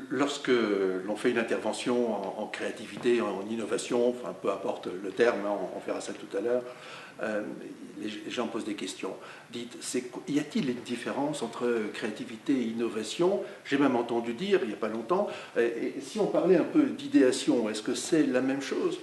Lorsque l'on fait une intervention en créativité, en innovation, enfin peu importe le terme, hein, on verra ça tout à l'heure, les gens posent des questions. Dites, y a-t-il une différence entre créativité et innovation? J'ai même entendu dire, il n'y a pas longtemps, et si on parlait un peu d'idéation, est-ce que c'est la même chose?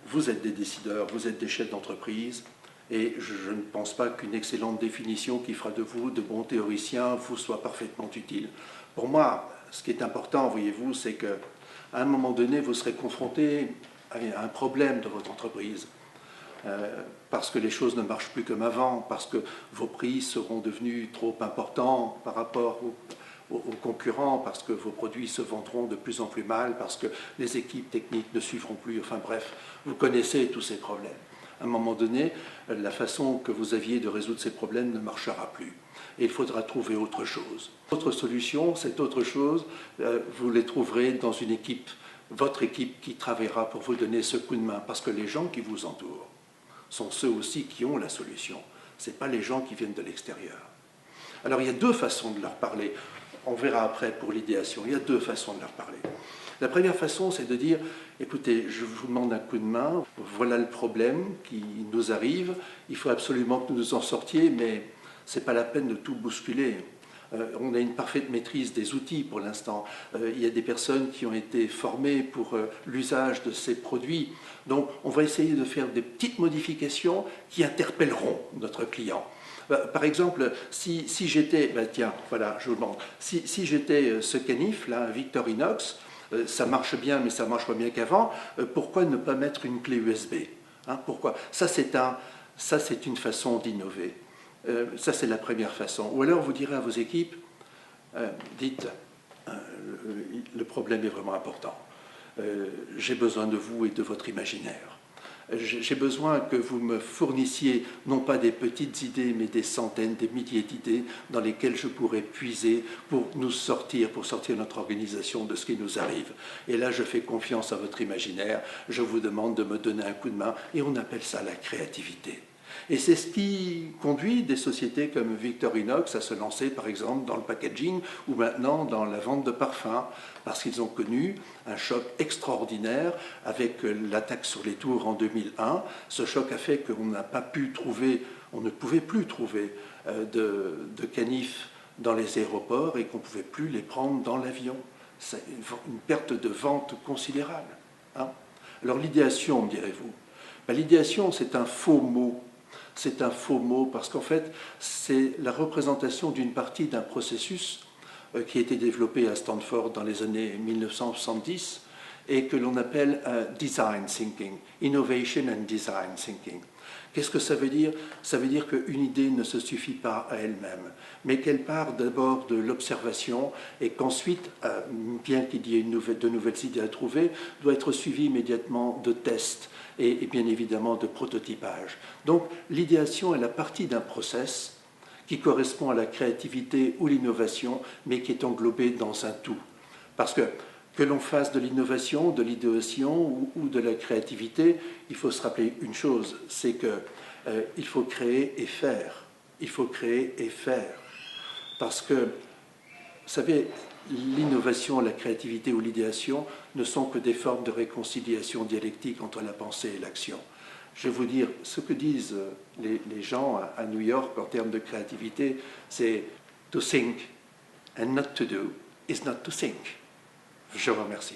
Vous êtes des décideurs, vous êtes des chefs d'entreprise, et je ne pense pas qu'une excellente définition qui fera de vous de bons théoriciens vous soit parfaitement utile. Pour moi, ce qui est important, voyez-vous, c'est qu'à un moment donné, vous serez confronté à un problème de votre entreprise. Parce que les choses ne marchent plus comme avant, parce que vos prix seront devenus trop importants par rapport aux concurrents, parce que vos produits se vendront de plus en plus mal, parce que les équipes techniques ne suivront plus, enfin bref, vous connaissez tous ces problèmes. À un moment donné, la façon que vous aviez de résoudre ces problèmes ne marchera plus. Et il faudra trouver autre chose. Votre solution, cette autre chose, vous les trouverez dans une équipe, votre équipe qui travaillera pour vous donner ce coup de main, parce que les gens qui vous entourent sont ceux aussi qui ont la solution. Ce n'est pas les gens qui viennent de l'extérieur. Alors il y a deux façons de leur parler. On verra après pour l'idéation. Il y a deux façons de leur parler. La première façon, c'est de dire, écoutez, je vous demande un coup de main, voilà le problème qui nous arrive, il faut absolument que nous nous en sortions, mais ce n'est pas la peine de tout bousculer. On a une parfaite maîtrise des outils pour l'instant. Il y a des personnes qui ont été formées pour l'usage de ces produits. Donc on va essayer de faire des petites modifications qui interpelleront notre client. Par exemple, si j'étais, tiens, voilà, je vous demande, si j'étais ce canif, là, Victorinox, ça marche bien, mais ça marche pas bien qu'avant, pourquoi ne pas mettre une clé USB, hein, pourquoi? Ça, c'est une façon d'innover. Ça, c'est la première façon. Ou alors, vous direz à vos équipes, dites, le problème est vraiment important. J'ai besoin de vous et de votre imaginaire. J'ai besoin que vous me fournissiez non pas des petites idées, mais des centaines, des milliers d'idées dans lesquelles je pourrais puiser pour sortir notre organisation de ce qui nous arrive. Et là, je fais confiance à votre imaginaire, je vous demande de me donner un coup de main, et on appelle ça la créativité. Et c'est ce qui conduit des sociétés comme Victorinox à se lancer, par exemple, dans le packaging ou maintenant dans la vente de parfums, parce qu'ils ont connu un choc extraordinaire avec l'attaque sur les tours en 2001. Ce choc a fait qu'on n'a pas pu trouver, on ne pouvait plus trouver de canifs dans les aéroports et qu'on ne pouvait plus les prendre dans l'avion. C'est une perte de vente considérable. Hein. Alors l'idéation, me direz-vous, l'idéation, c'est un faux mot. C'est un faux mot parce qu'en fait, c'est la représentation d'une partie d'un processus qui a été développé à Stanford dans les années 1970 et que l'on appelle design thinking, innovation and design thinking. Qu'est-ce que ça veut dire? Ça veut dire qu'une idée ne se suffit pas à elle-même, mais qu'elle part d'abord de l'observation et qu'ensuite, bien qu'il y ait de nouvelles idées à trouver, doit être suivie immédiatement de tests et bien évidemment de prototypage. Donc l'idéation est la partie d'un process qui correspond à la créativité ou l'innovation, mais qui est englobé dans un tout. Parce que l'on fasse de l'innovation, de l'idéation ou de la créativité, il faut se rappeler une chose, c'est qu'il faut créer et faire. Il faut créer et faire. Parce que, vous savez, l'innovation, la créativité ou l'idéation ne sont que des formes de réconciliation dialectique entre la pensée et l'action. Je vais vous dire, ce que disent les gens à New York en termes de créativité, c'est « to think and not to do is not to think ». Je vous remercie.